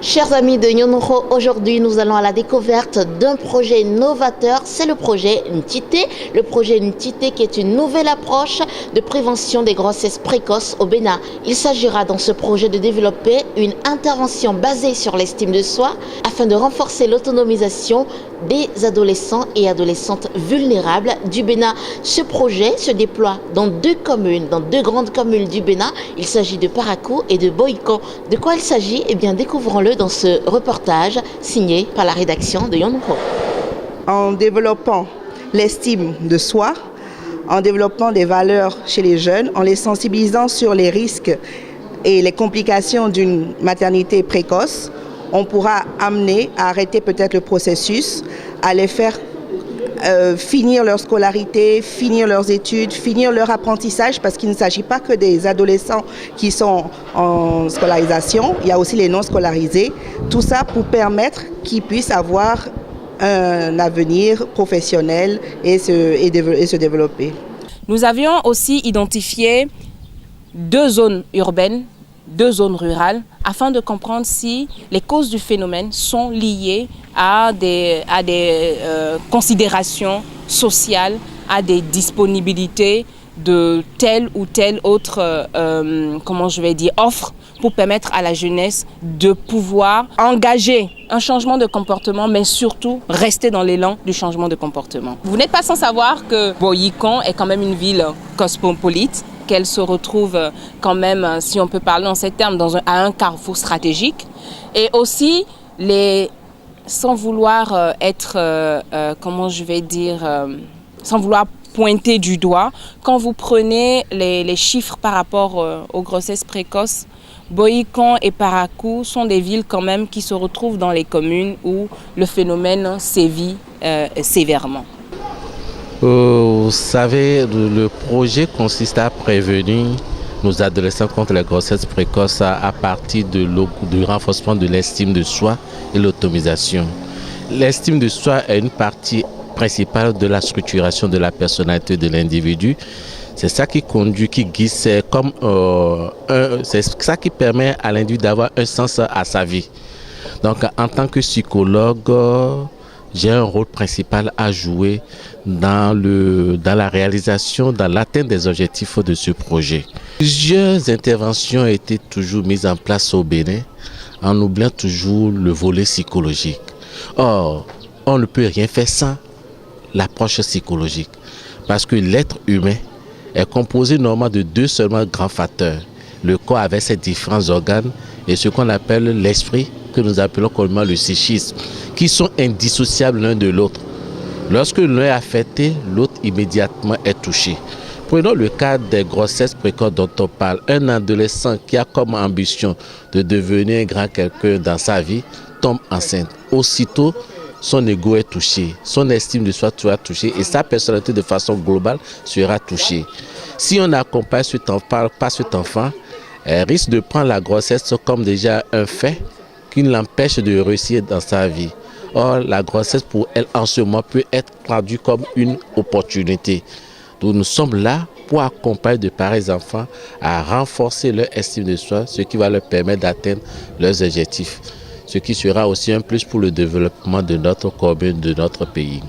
Chers amis de Nyonoro, aujourd'hui nous allons à la découverte d'un projet novateur, c'est le projet Ntité. Le projet Ntité qui est une nouvelle approche de prévention des grossesses précoces au Bénin. Il s'agira dans ce projet de développer une intervention basée sur l'estime de soi afin de renforcer l'autonomisation des adolescents et adolescentes vulnérables du Bénin. Ce projet se déploie dans deux grandes communes du Bénin. Il s'agit de Parakou et de Boïko. De quoi il s'agit? Eh bien, découvrons-le dans ce reportage signé par la rédaction de Nyonoro. En développant l'estime de soi, en développant des valeurs chez les jeunes, en les sensibilisant sur les risques et les complications d'une maternité précoce, on pourra amener à arrêter peut-être le processus, à les faire finir leur scolarité, finir leurs études, finir leur apprentissage, parce qu'il ne s'agit pas que des adolescents qui sont en scolarisation, il y a aussi les non scolarisés, tout ça pour permettre qu'ils puissent avoir un avenir professionnel et se développer. Nous avions aussi identifié 2 zones urbaines, 2 zones rurales, afin de comprendre si les causes du phénomène sont liées à des considérations sociales, à des disponibilités de telle ou telle autre offre pour permettre à la jeunesse de pouvoir engager un changement de comportement, mais surtout rester dans l'élan du changement de comportement. Vous n'êtes pas sans savoir que Boïko est quand même une ville cosmopolite, qu'elle se retrouve quand même, si on peut parler en ces termes, à un carrefour stratégique. Et aussi, sans vouloir sans vouloir pointer du doigt, quand vous prenez les chiffres par rapport aux grossesses précoces, Boïko et Parakou sont des villes quand même qui se retrouvent dans les communes où le phénomène sévit sévèrement. Vous savez, le projet consiste à prévenir nos adolescents contre les grossesses précoces à partir du renforcement de l'estime de soi et l'autonomisation. L'estime de soi est une partie principale de la structuration de la personnalité de l'individu. C'est ça qui conduit, qui guide, c'est ça qui permet à l'individu d'avoir un sens à sa vie. Donc en tant que psychologue, j'ai un rôle principal à jouer dans la réalisation, dans l'atteinte des objectifs de ce projet. Plusieurs interventions ont été toujours mises en place au Bénin, en oubliant toujours le volet psychologique. Or, on ne peut rien faire sans l'approche psychologique, parce que l'être humain est composé normalement de 2 seulement grands facteurs. Le corps avec ses différents organes et ce qu'on appelle l'esprit, que nous appelons communément le psychisme, qui sont indissociables l'un de l'autre. Lorsque l'un est affecté, l'autre immédiatement est touché. Prenons le cas des grossesses précoces dont on parle. Un adolescent qui a comme ambition de devenir un grand quelqu'un dans sa vie tombe enceinte. Aussitôt, son ego est touché, son estime de soi sera touchée et sa personnalité de façon globale sera touchée. Si on n'accompagne pas cet enfant, elle risque de prendre la grossesse comme déjà un fait qui l'empêche de réussir dans sa vie. Or, la grossesse pour elle en ce moment peut être traduite comme une opportunité. Donc nous sommes là pour accompagner de pareils enfants à renforcer leur estime de soi, ce qui va leur permettre d'atteindre leurs objectifs. Ce qui sera aussi un plus pour le développement de notre commune, de notre pays.